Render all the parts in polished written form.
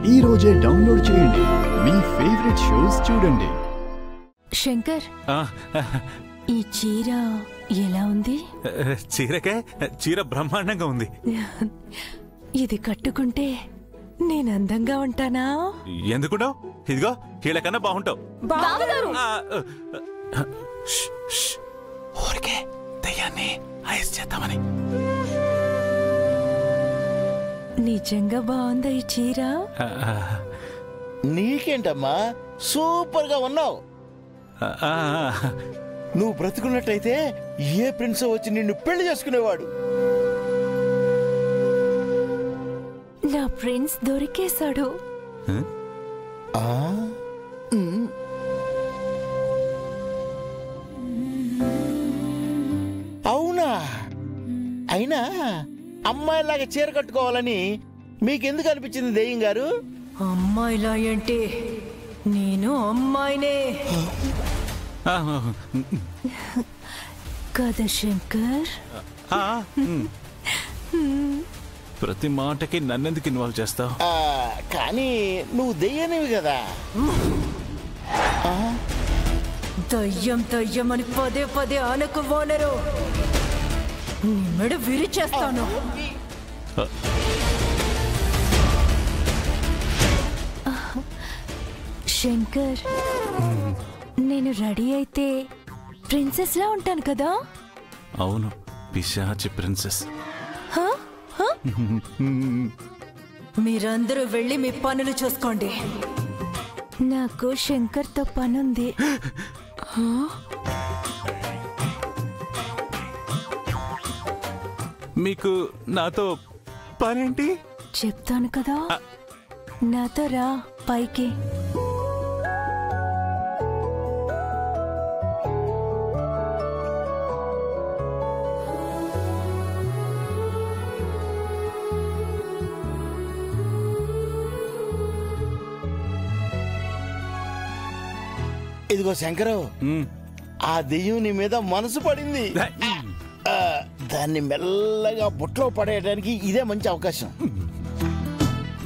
ఈ రోజే డౌన్లోడ్ చేయండి. మీ ఫేవరెట్ షోస్ చూడండి. శంకర్, ఈ చీర ఎలా ఉంది? చీర బ్రహ్మాండంగా ఉంది. ఇది కట్టుకుంటే నేను అందంగా ఉంటానా? ఎందుకుంటావు? ఇదిగో కీళ్ళకన్నా బాగుంటావు. ఊరికే దయ్యాన్ని ఐస్ చేద్దామని. నిజంగా బాగుందా ఈ చీర? నీకేంటమ్మా, సూపర్ గా ఉన్నావు. నువ్వు బ్రతుకున్నట్టయితే ఏ ప్రిన్స్ వచ్చి నిన్ను పెళ్లి చేసుకునేవాడు. నా ప్రిన్స్ దొరికేశాడు. అవునా? అయినా అమ్మాయిలాగా చీర కట్టుకోవాలని మీకెందుకు అనిపించింది దెయ్యం గారు? అమ్మాయిలా ఏంటి, నేను అమ్మాయినే కదా శంకర్. ప్రతి మాటకి నన్నెందుకు ఇన్వాల్వ్ చేస్తావు? కానీ నువ్వు దెయ్యనివి కదా. దయ్యం దయ్యం అని పదే పదే అనకు ఓనరు. నీ మెడ విరిచేస్తాను. శంకర్, నేను రెడీ అయితే ప్రిన్సెస్ లా ఉంటాను కదా? అవును, పిశాచి ప్రిన్సెస్. మీరందరూ వెళ్ళి మీ పనులు చూసుకోండి. నాకు శంకర్తో పనుంది. మీకు నాతో పనేంటి? చెప్తాను కదా, నాతో రా పైకి. ఇదిగో శంకరు, ఆ దెయ్యం నీ మీద మనసు పడింది. దాన్ని మెల్లగా బుట్టలో పడేయడానికి ఇదే మంచి అవకాశం.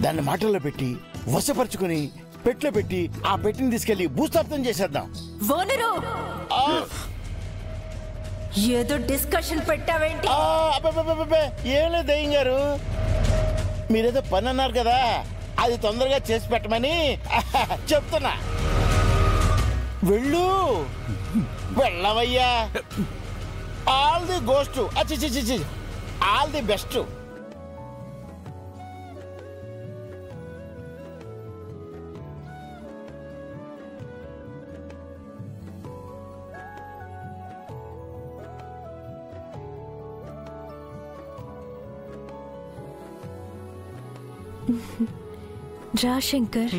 దాన్ని మాటల్లో పెట్టి వశపరుచుకుని పెట్లో పెట్టి ఆ పెట్టిని తీసుకెళ్లి భూస్థాపితం చేసేద్దాం. ఏదో డిస్కషన్ పెట్టావేంటి? ఏం లేదు దెయ్యం గారు, మీరేదో పని అన్నారు కదా, అది తొందరగా చేసి పెట్టమని చెప్తున్నా. వెళ్ళు, వెళ్ళవయ్యా. All the ghost, all the best. రా శంకర్.